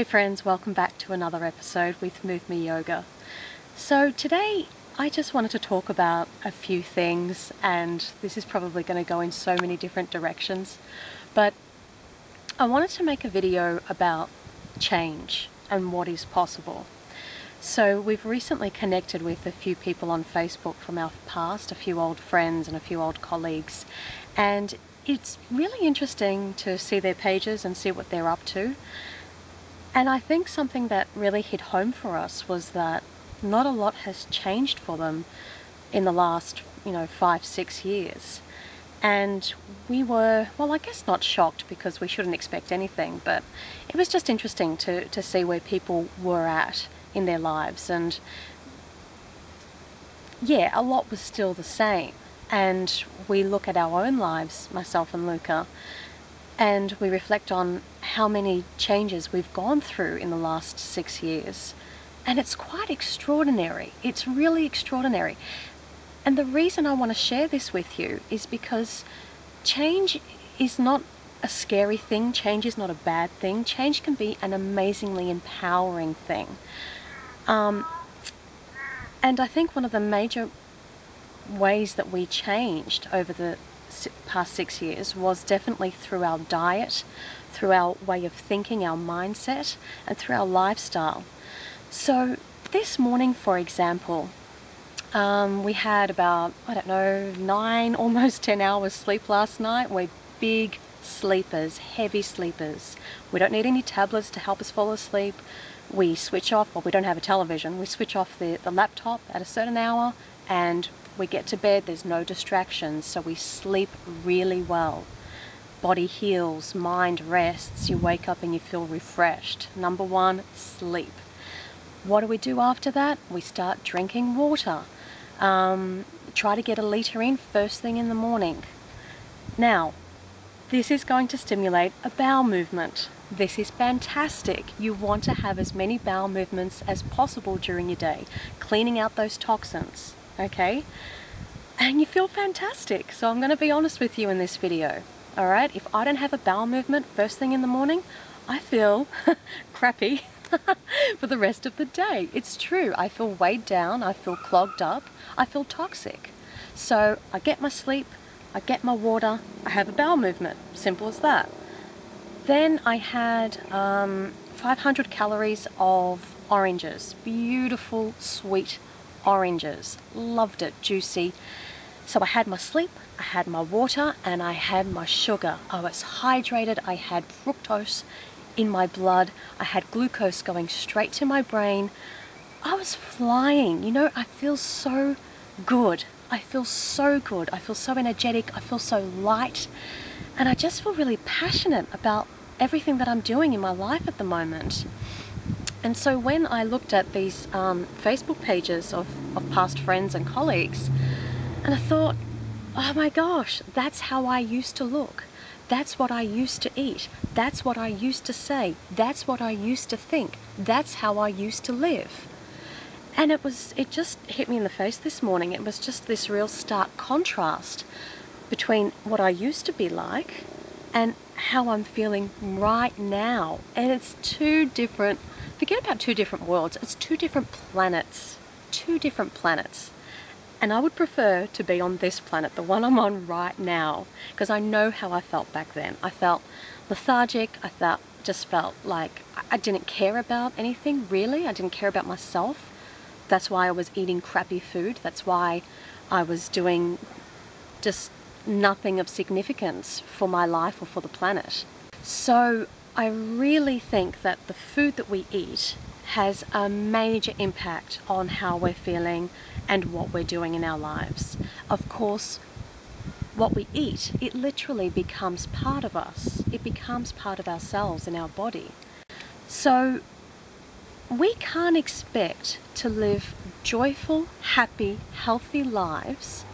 Hey friends, welcome back to another episode with Move Me Yoga. So today I just wanted to talk about a few things, and this is probably going to go in so many different directions, but I wanted to make a video about change and what is possible. So we've recently connected with a few people on Facebook from our past, a few old friends and a few old colleagues, and it's really interesting to see their pages and see what they're up to. And I think something that really hit home for us was that not a lot has changed for them in the last, 5-6 years. And we were, well, I guess not shocked, because we shouldn't expect anything, but it was just interesting to see where people were at in their lives. And yeah, a lot was still the same. And we look at our own lives, myself and Luca, and we reflect on how many changes we've gone through in the last 6 years. And it's quite extraordinary. It's really extraordinary. And the reason I want to share this with you is because change is not a scary thing. Change is not a bad thing. Change can be an amazingly empowering thing. And I think one of the major ways that we changed over the past 6 years was definitely through our diet, through our way of thinking, our mindset, and through our lifestyle. So this morning, for example, we had about, 9, almost 10 hours sleep last night. We're big sleepers, heavy sleepers. We don't need any tablets to help us fall asleep. We switch off, well, we don't have a television. We switch off the laptop at a certain hour and we get to bed. There's no distractions, so we sleep really well. Body heals, mind rests, you wake up and you feel refreshed. Number one, sleep. What do we do after that? We start drinking water. Try to get a litre in first thing in the morning. Now, this is going to stimulate a bowel movement. This is fantastic. You want to have as many bowel movements as possible during your day, cleaning out those toxins, okay? And you feel fantastic. So I'm going to be honest with you in this video, all right? If I don't have a bowel movement first thing in the morning, I feel crappy for the rest of the day. It's true. I feel weighed down. I feel clogged up. I feel toxic. So I get my sleep, I get my water, I have a bowel movement. Simple as that. Then I had 500 calories of oranges. Beautiful, sweet oranges. Loved it. Juicy. So I had my sleep, I had my water, and I had my sugar. I was hydrated. I had fructose in my blood. I had glucose going straight to my brain. I was flying. I feel so good. I feel so good. I feel so energetic. I feel so light. And I just feel really passionate about everything that I'm doing in my life at the moment. And so when I looked at these Facebook pages of past friends and colleagues, and I thought, oh my gosh, that's how I used to look. That's what I used to eat. That's what I used to say. That's what I used to think. That's how I used to live. And it just hit me in the face this morning. It was just this real stark contrast between what I used to be like and how I'm feeling right now. And it's two different, forget about two different worlds, it's two different planets. Two different planets. And I would prefer to be on this planet, the one I'm on right now, because I know how I felt back then. I felt lethargic. I just felt like I didn't care about anything, really. I didn't care about myself. That's why I was eating crappy food. That's why I was doing just nothing of significance for my life or for the planet. So I really think that the food that we eat has a major impact on how we're feeling and what we're doing in our lives. Of course, what we eat, it literally becomes part of us. It becomes part of ourselves in our body. So we can't expect to live joyful, happy, healthy lives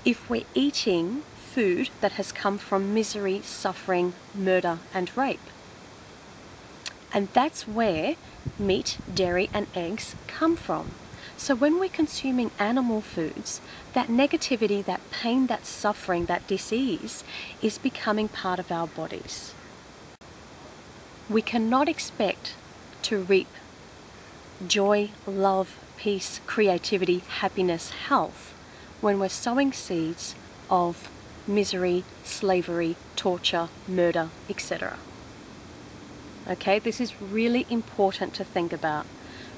if we're eating food that has come from misery, suffering, murder, and rape. And that's where meat, dairy, and eggs come from. So when we're consuming animal foods, that negativity, that pain, that suffering, that disease is becoming part of our bodies. We cannot expect to reap joy, love, peace, creativity, happiness, health when we're sowing seeds of misery, slavery, torture, murder, etc. Okay, this is really important to think about.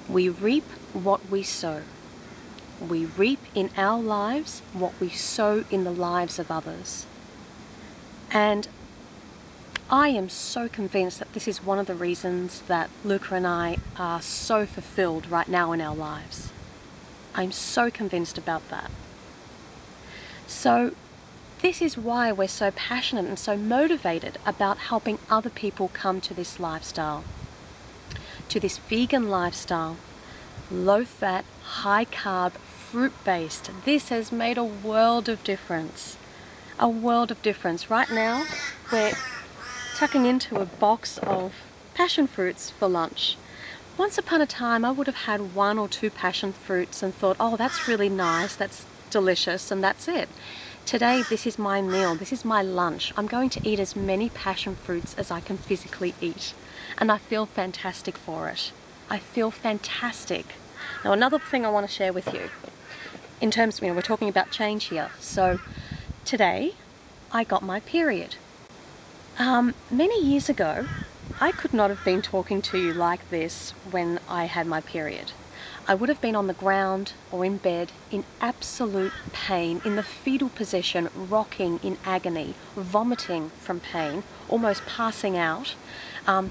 We reap what we sow. We reap in our lives what we sow in the lives of others. And I am so convinced that this is one of the reasons that Luca and I are so fulfilled right now in our lives. I'm so convinced about that. So this is why we're so passionate and so motivated about helping other people come to this lifestyle, to this vegan lifestyle, low fat, high carb, fruit based. This has made a world of difference. A world of difference. Right now, we're tucking into a box of passion fruits for lunch. Once upon a time, I would have had 1 or 2 passion fruits and thought, oh, that's really nice, that's delicious, and that's it. Today, this is my meal, this is my lunch. I'm going to eat as many passion fruits as I can physically eat. And I feel fantastic for it. I feel fantastic. Now, another thing I want to share with you, in terms of, we're talking about change here. So, today, I got my period. Many years ago, I could not have been talking to you like this when I had my period. I would have been on the ground or in bed in absolute pain, in the fetal position, rocking in agony, vomiting from pain, almost passing out,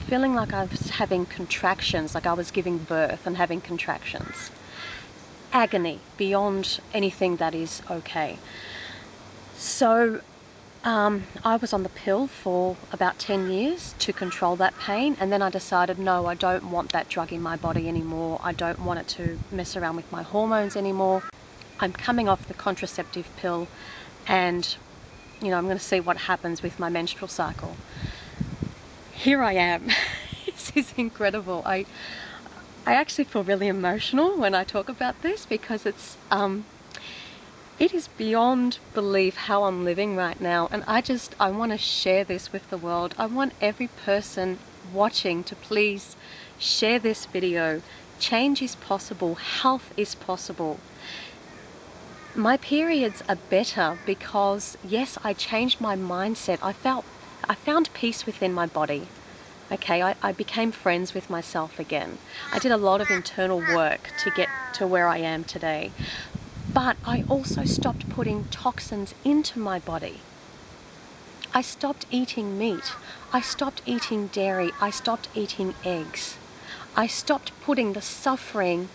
feeling like I was having contractions, like I was giving birth and having contractions. Agony beyond anything that is okay. So I was on the pill for about 10 years to control that pain, and then I decided, no, I don't want that drug in my body anymore. I don't want it to mess around with my hormones anymore. I'm coming off the contraceptive pill, and I'm going to see what happens with my menstrual cycle. Here I am. This is incredible. I actually feel really emotional when I talk about this, because it is beyond belief how I'm living right now, and I want to share this with the world. I want every person watching to please share this video. Change is possible. Health is possible. My periods are better because, yes, I changed my mindset. I found peace within my body. Okay, I became friends with myself again. I did a lot of internal work to get to where I am today. But I also stopped putting toxins into my body. I stopped eating meat. I stopped eating dairy. I stopped eating eggs. I stopped putting the suffering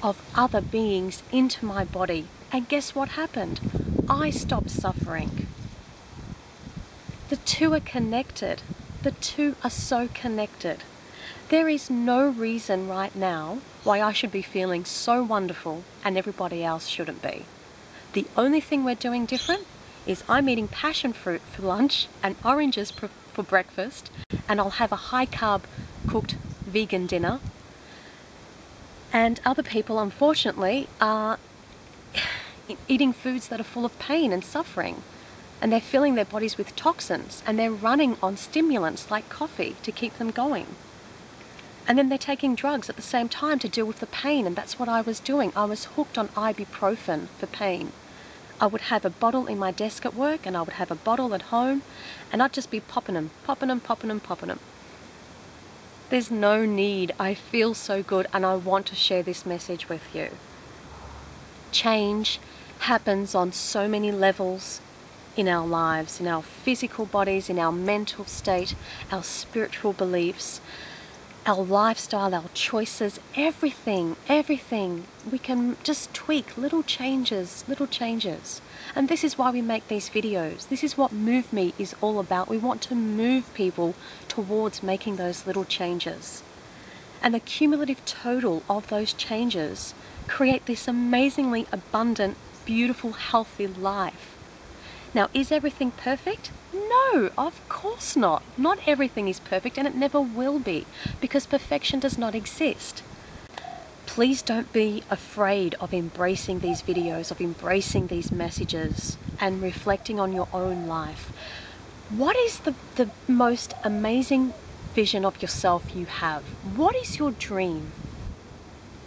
of other beings into my body. And guess what happened? I stopped suffering. The two are connected. The two are so connected. There is no reason right now why I should be feeling so wonderful and everybody else shouldn't be. The only thing we're doing different is I'm eating passion fruit for lunch and oranges for breakfast, and I'll have a high carb cooked vegan dinner. And other people, unfortunately, are eating foods that are full of pain and suffering, and they're filling their bodies with toxins, and they're running on stimulants like coffee to keep them going. And then they're taking drugs at the same time to deal with the pain, and that's what I was doing. I was hooked on ibuprofen for pain. I would have a bottle in my desk at work, and I would have a bottle at home, and I'd just be popping them. There's no need. I feel so good, and I want to share this message with you. Change happens on so many levels in our lives, in our physical bodies, in our mental state, our spiritual beliefs, our lifestyle, our choices, everything. We can just tweak little changes. And this is why we make these videos. This is what Move Me is all about. We want to move people towards making those little changes. And the cumulative total of those changes create this amazingly abundant, beautiful, healthy life. Now, is everything perfect? No, of course not. Not everything is perfect, and it never will be, because perfection does not exist. Please don't be afraid of embracing these videos, of embracing these messages, and reflecting on your own life. What is the most amazing vision of yourself you have? What is your dream?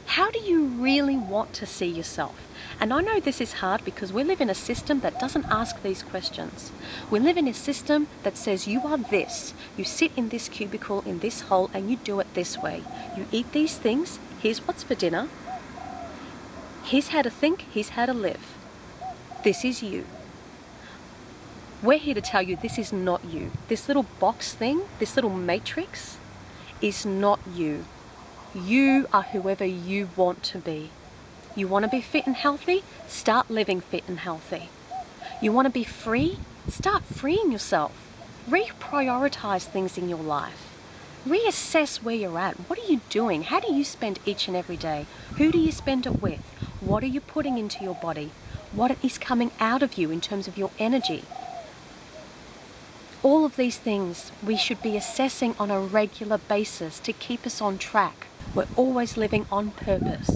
How do you really want to see yourself? And I know this is hard because we live in a system that doesn't ask these questions. We live in a system that says you are this. You sit in this cubicle, in this hole, and you do it this way. You eat these things. Here's what's for dinner. Here's how to think. Here's how to live. This is you. We're here to tell you this is not you. This little box thing, this little matrix, is not you. You are whoever you want to be. You want to be fit and healthy? Start living fit and healthy. You want to be free? Start freeing yourself. Reprioritize things in your life. Reassess where you're at. What are you doing? How do you spend each and every day? Who do you spend it with? What are you putting into your body? What is coming out of you in terms of your energy? All of these things we should be assessing on a regular basis to keep us on track. We're always living on purpose.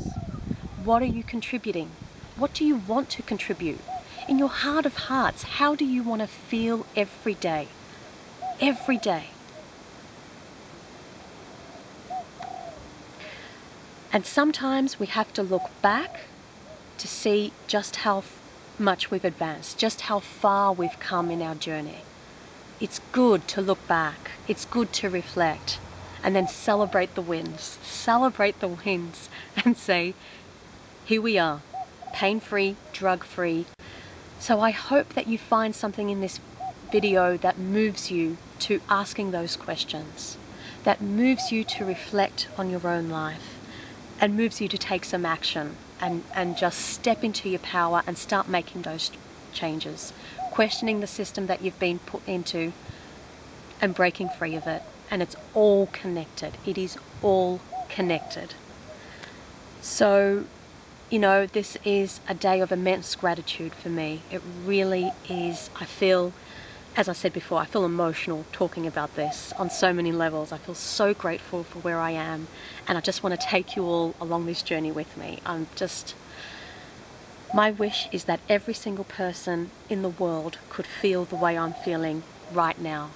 What are you contributing? What do you want to contribute? In your heart of hearts, how do you want to feel every day? Every day. And sometimes we have to look back to see just how much we've advanced, just how far we've come in our journey. It's good to look back. It's good to reflect and then celebrate the wins. Celebrate the wins and say, here we are, pain-free, drug-free. So I hope that you find something in this video that moves you to asking those questions, that moves you to reflect on your own life and moves you to take some action and just step into your power and start making those changes, questioning the system that you've been put into and breaking free of it. And it's all connected. It is all connected. So, you know, this is a day of immense gratitude for me. It really is. I feel, as I said before, I feel emotional talking about this on so many levels. I feel so grateful for where I am, and I just want to take you all along this journey with me. My wish is that every single person in the world could feel the way I'm feeling right now.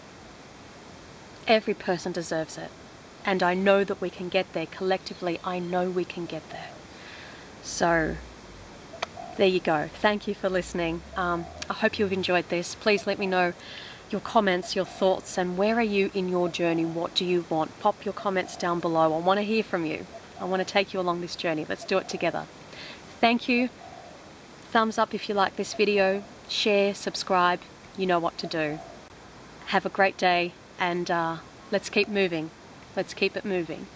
Every person deserves it. And I know that we can get there. Collectively, I know we can get there. So, there you go. Thank you for listening. I hope you've enjoyed this. Please let me know your comments, your thoughts, and where are you in your journey? What do you want? Pop your comments down below. I want to hear from you. I want to take you along this journey. Let's do it together. Thank you. Thumbs up if you like this video. Share, subscribe. You know what to do. Have a great day, and let's keep moving. Let's keep it moving.